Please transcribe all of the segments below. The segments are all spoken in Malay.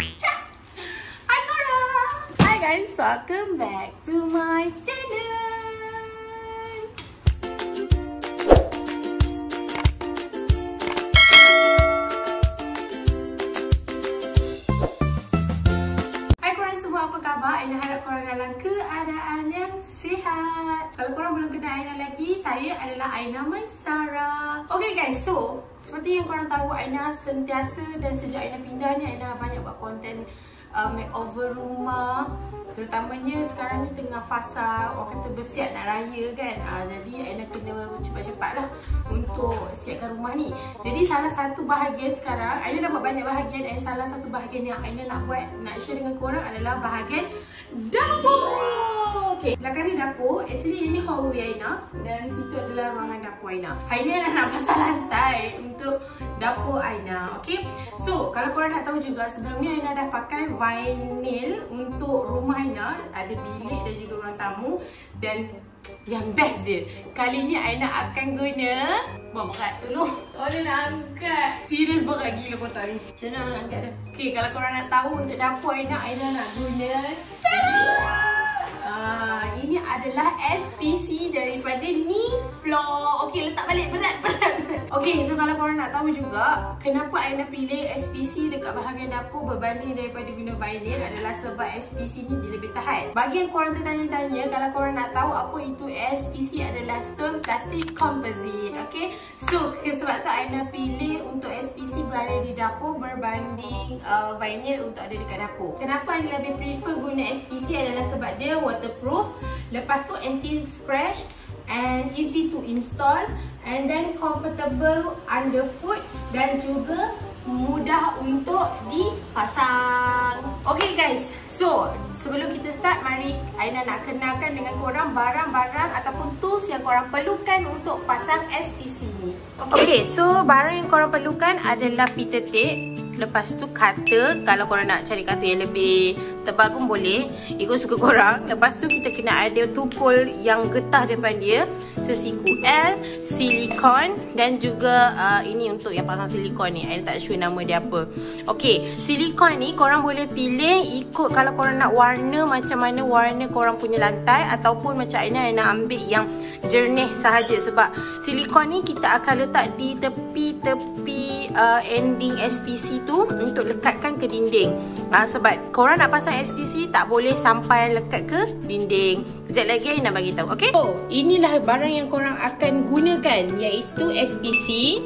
Hi Cora! Hi guys, welcome back to my channel. Hai korang semua, apa khabar? Aina harap korang dalam keadaan yang sihat. Kalau korang belum kenal Aina lagi, saya adalah Aina Maisara. Okay guys, so seperti yang korang tahu, Aina sentiasa dan sejak Aina pindah ni, Aina banyak buat konten makeover rumah. Terutamanya sekarang ni tengah fasa orang kata bersiap nak raya kan. Jadi Aina kena cepat-cepat lah untuk siapkan rumah ni. Jadi salah satu bahagian sekarang, Aina dah buat banyak bahagian, dan salah satu bahagian yang Aina nak buat, nak share dengan korang adalah bahagian dapur. Okay, belakang ni dapur. Actually ini hallway Aina, dan situ adalah ruangan dapur Aina. Hari ni Aina nak pasang lantai untuk dapur Aina. Okay, so kalau korang nak tahu juga, sebelum ni Aina dah pakai vinyl untuk rumah Aina. Ada bilik dan juga ruang tamu. Dan yang best dia, kali ni Aina akan guna buat berat dulu. Boleh nak angkat. Serius berat gila kotak ni. Macam mana nak angkat dia? Okay, kalau korang nak tahu untuk dapur Aina nak guna, ini adalah SPC daripada Niflo. Okay, letak balik berat. Okay, so kalau korang nak tahu juga kenapa Aina pilih SPC dekat bahagian dapur berbanding daripada guna vinyl, adalah sebab SPC ni dia lebih tahan. Bagi yang korang tertanya-tanya, kalau korang nak tahu apa itu SPC, adalah Stone Plastic Composite. Okay, so sebab tu Aina pilih untuk SPC berada di dapur berbanding vinyl untuk ada dekat dapur. Kenapa Aina lebih prefer guna SPC adalah sebab dia waterproof, lepas tu anti-scratch and easy to install, and then comfortable underfoot, dan juga mudah untuk dipasang. Okay guys, so sebelum kita start, mari Aina nak kenalkan dengan korang barang-barang ataupun tools yang korang perlukan untuk pasang SPC ni. Okay, so barang yang korang perlukan adalah fitted tape. Lepas tu cutter, kalau korang nak cari cutter yang lebih tebal pun boleh, ikut suka korang. Lepas tu kita kena ada tukul yang getah depan dia, sesiku L, silikon, dan juga ini untuk yang pasang silikon ni. Aina tak sure nama dia apa. Okay, silikon ni korang boleh pilih ikut kalau korang nak warna macam mana warna korang punya lantai, ataupun macam Aina ambil yang jernih sahaja. Sebab silikon ni kita akan letak di tepi-tepi ending SPC tu untuk lekatkan ke dinding. Sebab korang nak pasang SPC tak boleh sampai lekat ke dinding. Sekejap lagi Aina bagi tahu. Okay, so inilah barang yang korang akan gunakan, iaitu SPC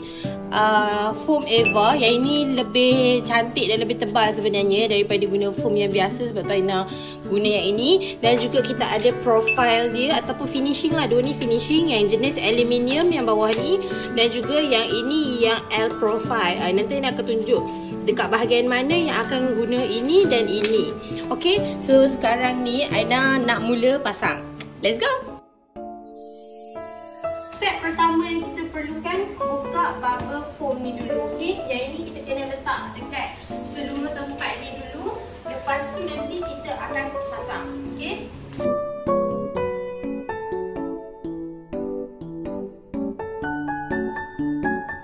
foam Eva. Yang ini lebih cantik dan lebih tebal sebenarnya daripada guna foam yang biasa, sebab tu Aina guna yang ini. Dan juga kita ada profile dia ataupun finishing lah. Dua ni finishing, yang jenis aluminium yang bawah ni, dan juga yang ini yang L profile. Nanti Aina akan tunjuk dekat bahagian mana yang akan guna ini dan ini. Okay, so sekarang ni Aina nak mula pasang. Let's go! Step pertama yang kita perlukan, buka bubble foam ni dulu. Okay, yang ini kita kena letak dekat seluruh tempat ni dulu. Lepas tu nanti kita akan pasang. Okay,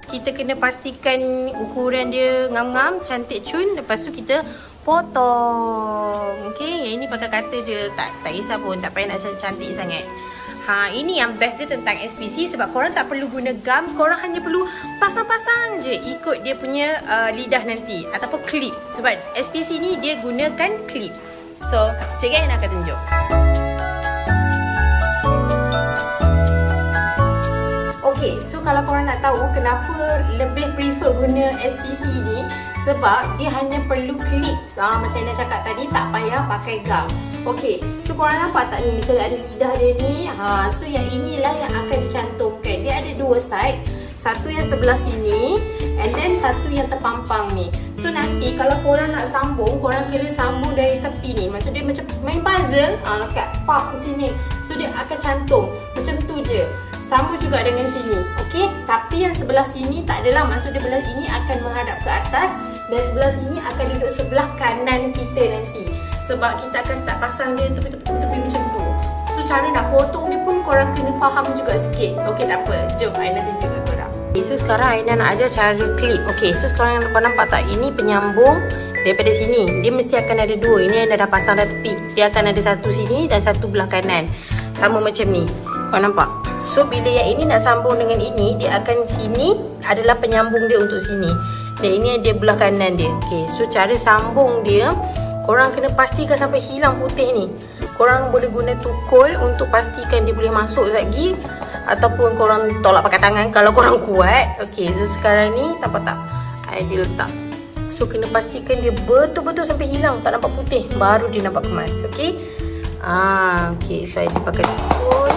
kita kena pastikan ukuran dia ngam-ngam, cantik cun. Lepas tu kita potong. Okay, yang ini pakai cutter je, tak kisah pun, tak payah nak cantik sangat. Ini yang best dia tentang SPC, sebab korang tak perlu guna gam, korang hanya perlu pasang-pasang je ikut dia punya lidah nanti, ataupun clip. Sebab SPC ni dia gunakan clip. So, cikgu Aina akan tunjuk. Okay, so kalau korang nak tahu kenapa lebih prefer guna SPC ni, sebab dia hanya perlu klip. Macam Aina cakap tadi, tak payah pakai gam. Okay, so korang nampak tak ni, macam ada lidah dia ni. So yang inilah yang akan dicantumkan. Dia ada dua side, satu yang sebelah sini, and then satu yang terpampang ni. So nanti kalau korang nak sambung, korang kena sambung dari tepi ni. Maksud dia macam main puzzle, kat pop sini. So dia akan cantum, macam tu je. Sama juga dengan sini. Okay, tapi yang sebelah sini tak adalah, maksud dia belah ini akan menghadap ke atas, dan sebelah sini akan duduk sebelah kanan kita nanti. Sebab kita akan start pasang dia tepi-tepi macam tu. So cara nak potong dia pun korang kena faham juga sikit. Okay, tak apa, jom Aina tunjuk kepada korang. Okay, so sekarang Aina nak ajar cara clip. Okay, so sekarang korang nampak tak, ini penyambung Daripada sini dia mesti akan ada dua. Ini Aina dah pasang dah tepi. Dia akan ada satu sini dan satu belah kanan. Sama macam ni. Kau nampak? So bila yang ini nak sambung dengan ini, dia akan sini adalah penyambung dia untuk sini. Dan ini dia belah kanan dia. Okay, so cara sambung dia, korang kena pastikan sampai hilang putih ni. Korang boleh guna tukul untuk pastikan dia boleh masuk lagi, ataupun korang tolak pakai tangan kalau korang kuat. Okay, so sekarang ni nampak tak? Dia letak. So kena pastikan dia betul-betul sampai hilang, tak nampak putih, baru dia nampak kemas. Okay. Okay, so saya pakai tukul.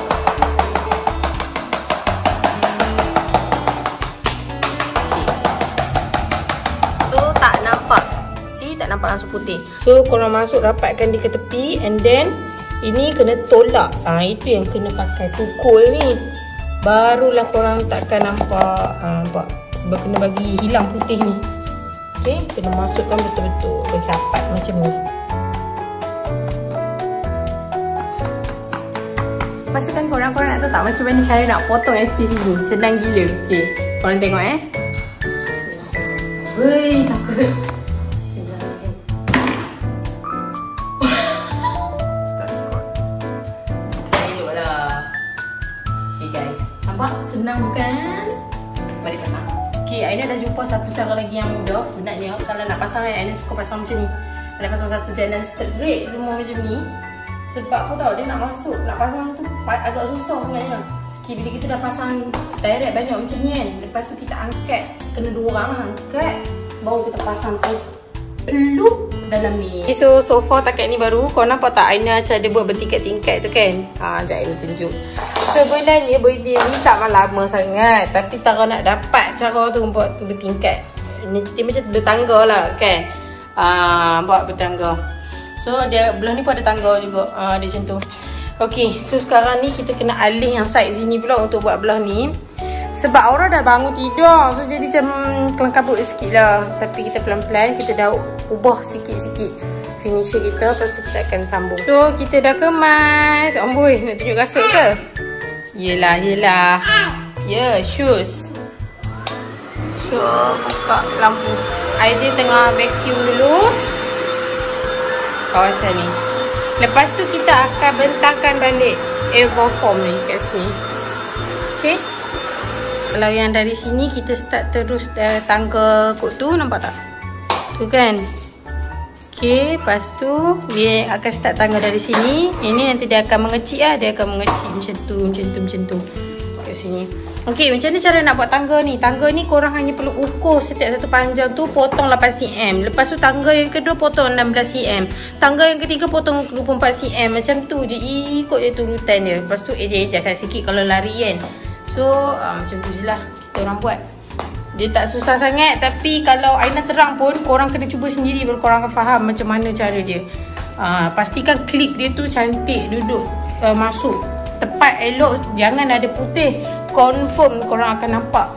Tak nampak langsung putih. So korang masuk rapatkan dia ke tepi, and then ini kena tolak. Itu yang kena pakai tukul ni. Barulah korang takkan nampak. Nampak? Kena bagi hilang putih ni. Okay, kena masukkan betul-betul bagi rapat macam ni. Pastikan korang nak tahu tak macam mana cara nak potong SPC ni. Senang gila. Okay, korang tengok Woi, takut. Senang bukan? Mari pasang. Okay, Aina dah jumpa satu cara lagi yang mudah. Sebenarnya kalau nak pasang, Aina suka pasang macam ni. Aina pasang satu jalan straight semua macam ni. Sebab apa tau, dia nak masuk, nak pasang tu agak susah sebenarnya. Okay, bila kita dah pasang direct banyak macam ni kan, lepas tu kita angkat, kena dua orang angkat, baru kita pasang tu pelup dalam ni. Okay, so far takat ni baru. Kau nampak tak Aina macam dia buat bertingkat-tingkat tu kan? Sekejap Aina tunjuk. Sebenarnya benda ni tak lama sangat, tapi tak nak dapat cara tu buat tu bertingkat. Dia macam bertangga lah kan. Buat bertangga. So dia belah ni pun ada tangga juga. Dia macam tu. Okay, so sekarang ni kita kena alih yang side sini pula untuk buat belah ni. Sebab orang dah bangun tidur, so jadi macam kelang kabut sikit lah. Tapi kita pelan-pelan, kita dah ubah sikit-sikit finisher kita. Lepas tu kita akan sambung. So kita dah kemas. Amboi, nak tunjuk kasut ke? Yelah. Ya, shoes. So buka lampu. Aida tengah vacuum dulu kawasan ni. Lepas tu kita akan bentangkan balik airborne foam ni kat sini. Okay. Kalau yang dari sini kita start terus tangga kot tu, nampak tak? Tu kan. Okay, lepas tu dia akan start tangga dari sini. Ini nanti dia akan mengecil lah. Dia akan mengecil macam tu kat sini. Okay, macam mana cara nak buat tangga ni? Tangga ni korang hanya perlu ukur setiap satu panjang tu, potong 8 cm. Lepas tu tangga yang kedua potong 16 cm. Tangga yang ketiga potong 24 cm. Macam tu je, ikut je turutan dia. Lepas tu adjust sikit kalau lari kan. So macam tu je lah kita orang buat. Dia tak susah sangat, tapi kalau Aina terang pun korang kena cuba sendiri baru korang akan faham macam mana cara dia. Pastikan klip dia tu cantik duduk, masuk tepat, elok, jangan ada putih. Confirm korang akan nampak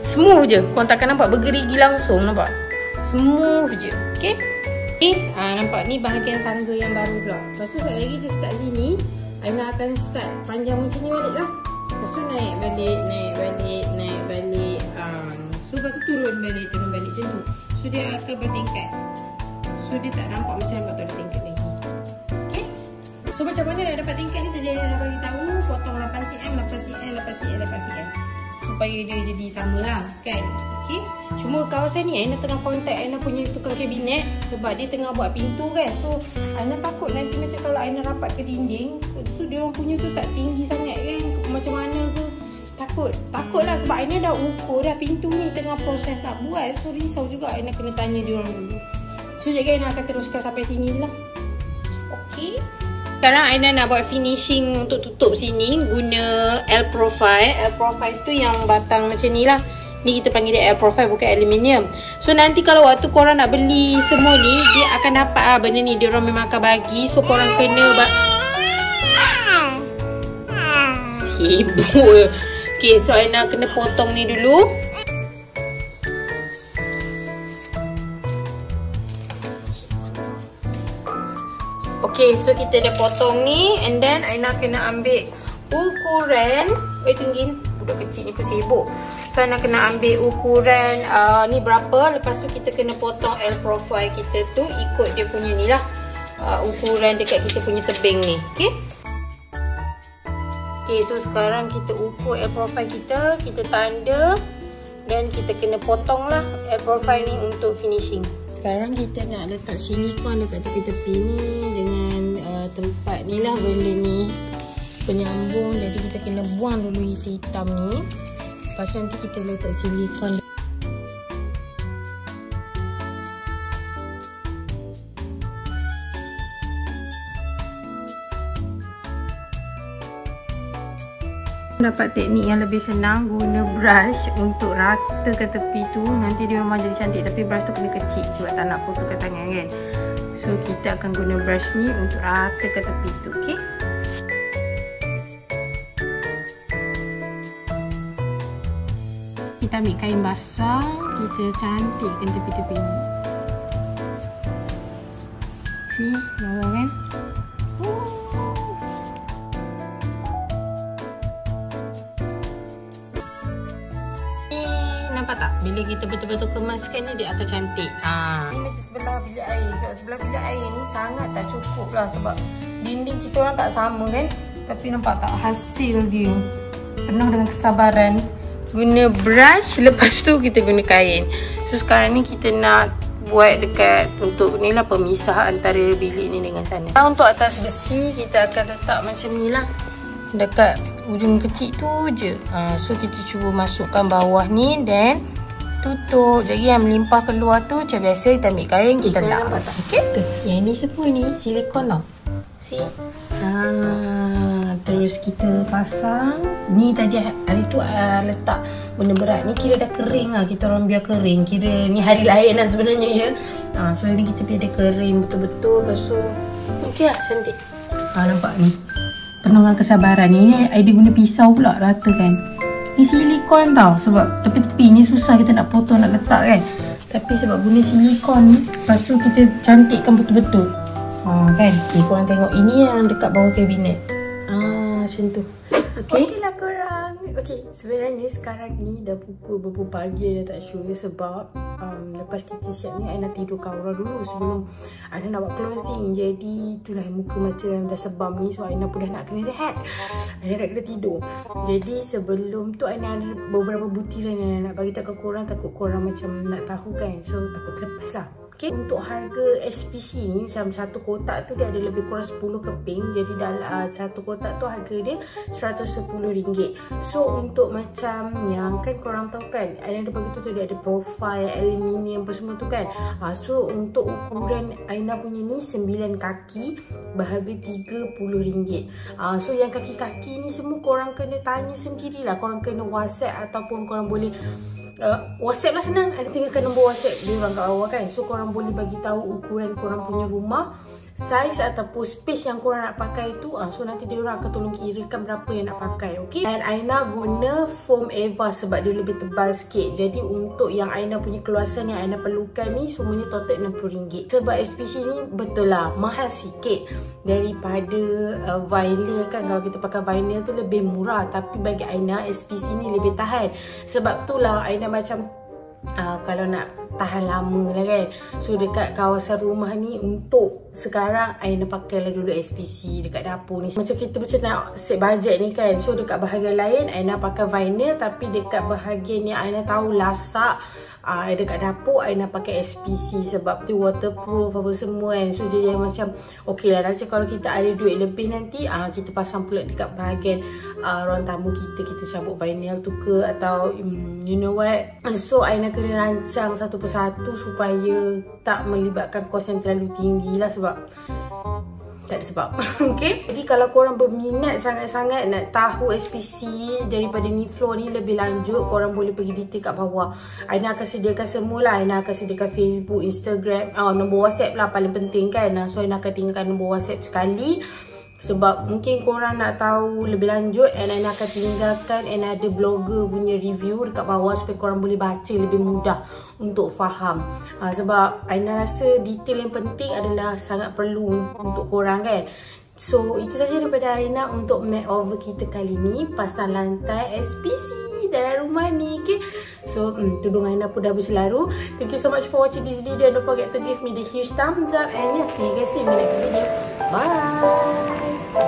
smooth je. Korang tak akan nampak bergerigi langsung, nampak? Smooth je. Okay? Nampak ni bahagian tangga yang baru pula. Lepas tu sekali lagi dia start sini, Aina akan start panjang macam ni balik lah. Lepas tu naik balik. So lepas tu turun balik macam tu. So dia akan bertingkat. So dia tak nampak macam patut ada tingkat lagi. Okay? So macam mana nak dapat tingkat ni? Tadi Aina dah bagi tahu, potong 8 cm, supaya dia jadi sama lah kan. Okay? Cuma kawasan ni Aina tengah contact Aina punya tukang kabinet, sebab dia tengah buat pintu kan. So Aina takut nanti macam kalau Aina rapat ke dinding tu, dia orang punya tu tak tinggi sangat kan, macam mana tu. Takut lah, sebab Aina dah ukur dah pintu ni, tengah proses nak buat. So risau juga, Aina kena tanya dia orang dulu. So jadi Aina akan teruskan sampai sini lah. Okay. Sekarang Aina nak buat finishing untuk tutup sini guna L profile. L profile tu yang batang macam ni lah. Ni kita panggil dia L profile, bukan aluminium. So nanti kalau waktu korang nak beli semua ni, dia akan dapat lah benda ni. Dia orang memang akan bagi. So korang kena sibuk. Okay, so Aina kena potong ni dulu. Okay, so kita dah potong ni, and then Aina kena ambil ukuran. Tunggin budak kecil ni pun sibuk. So Aina kena ambil ukuran ni berapa. Lepas tu kita kena potong L profile kita tu ikut dia punya ni lah, ukuran dekat kita punya tebing ni. Okay. Okay, so sekarang kita ukur L profile kita tanda dan kita kena potong lah L profile ni untuk finishing. Sekarang kita nak letak silikon dekat tepi-tepi ni dengan tempat ni lah, benda ni penyambung. Jadi kita kena buang dulu isi hitam ni. Lepas tu nanti kita letak silikon. Dapat teknik yang lebih senang, guna brush untuk ratakan tepi tu. Nanti dia memang jadi cantik, tapi brush tu kena kecil sebab tak nak potongkan tangan kan. So kita akan guna brush ni untuk ratakan tepi tu. Okay. Kita ambil kain basah, kita cantikkan tepi-tepi ni. See, bawah kan. Nampak tak? Bila kita betul-betul kemaskan ni, dia akan cantik. Ni macam sebelah bilik air. Sebab sebelah bilik air ni sangat tak cukup lah. Sebab dinding kita orang tak sama kan. Tapi nampak tak hasil dia? Penuh dengan kesabaran. Guna brush, lepas tu kita guna kain. So sekarang ni kita nak buat dekat untuk ni lah, pemisah antara bilik ni dengan sana. Untuk atas besi, kita akan letak macam ni lah. Dekat ujung kecil tu je. So kita cuba masukkan bawah ni dan tutup. Jadi yang melimpah keluar tu macam biasa kita ambil kain, kita lap. Okay. Yang ni semua ni silikon tau. See? Terus kita pasang. Ni tadi hari tu letak benda berat. Ni kira dah kering lah. Kita orang biar kering. Kira ni hari lain lah sebenarnya ya. So ni kita biar dia kering betul-betul. Lepas tu okey lah, cantik. Nampak ni, penuh dengan kesabaran. Ni Aida guna pisau pula ratakan. Ni silikon tau. Sebab tepi-tepi ni susah kita nak potong, nak letak kan. Tapi sebab guna silikon ni, lepas tu kita cantikkan betul-betul. Kan. Okay, korang tengok. Ini yang dekat bawah kabinet. Macam tu. Okay lah korang. Okay, sebenarnya sekarang ni dah pukul berapa pagi dah tak sure. Sebab lepas kita siap ni, Aina tidur kawal dulu sebelum Aina nak buat closing. Jadi itulah muka macam dah sebam ni. So Aina pun dah nak kena rehat. Aina nak kena tidur. Jadi sebelum tu Aina ada beberapa butiran yang Aina nak bagi tahu ke korang. Takut korang macam nak tahu kan. So takut terlepas lah. Okay, untuk harga SPC ni macam satu kotak tu dia ada lebih kurang 10 keping. Jadi dalam satu kotak tu harga dia RM110. So untuk macam yang kan korang tahu kan, Aina ada bagi tu dia ada profile aluminium apa semua tu kan. So untuk ukuran Aina punya ni 9 kaki berharga RM30. So yang kaki-kaki ni semua korang kena tanya sendirilah. Korang kena WhatsApp ataupun korang boleh WhatsApp lah, senang. Ada tinggalkan nombor WhatsApp dia orang kat bawah kan. So korang boleh bagi tahu ukuran korang punya rumah, saiz ataupun space yang korang nak pakai tu. So nanti dia orang akan tolong kirakan berapa yang nak pakai. Okay. Dan Aina guna foam Eva sebab dia lebih tebal sikit. Jadi untuk yang Aina punya keluasan yang Aina perlukan ni, semuanya total RM60. Sebab SPC ni betul lah mahal sikit daripada vinyl kan. Kalau kita pakai vinyl tu lebih murah. Tapi bagi Aina SPC ni lebih tahan. Sebab tu lah Aina macam kalau nak tahan lama lah kan. So dekat kawasan rumah ni untuk sekarang Aina pakailah dulu SPC dekat dapur ni. Macam kita macam nak set budget ni kan. So dekat bahagian lain Aina pakai vinyl. Tapi dekat bahagian ni Aina tahu lasak, dekat dapur Aina pakai SPC sebab dia waterproof apa semua kan. So jadi macam okey lah. Rasa kalau kita ada duit lebih nanti kita pasang pula dekat bahagian ruang tamu kita cabut vinyl tu ke, atau you know what. So Aina kena rancang satu persatu supaya tak melibatkan kos yang terlalu tinggi lah. Sebab tak ada sebab. Okay. Jadi kalau korang berminat sangat-sangat nak tahu SPC daripada ni floor ni lebih lanjut, korang boleh pergi detail kat bawah. Aina akan sediakan semua lah. Aina akan sediakan Facebook, Instagram, nombor WhatsApp lah paling penting kan. So Aina akan tinggalkan nombor WhatsApp sekali. Sebab mungkin korang nak tahu lebih lanjut, and Aina akan tinggalkan and ada blogger punya review dekat bawah supaya korang boleh baca lebih mudah untuk faham. Sebab Aina rasa detail yang penting adalah sangat perlu untuk korang kan. So, itu saja daripada Aina untuk makeover kita kali ni pasal lantai SPC dalam rumah ni, okay? So, tudung Aina pun dah berselaru. Thank you so much for watching this video. Don't forget to give me the huge thumbs up. And yeah, see you guys in my next video. Bye!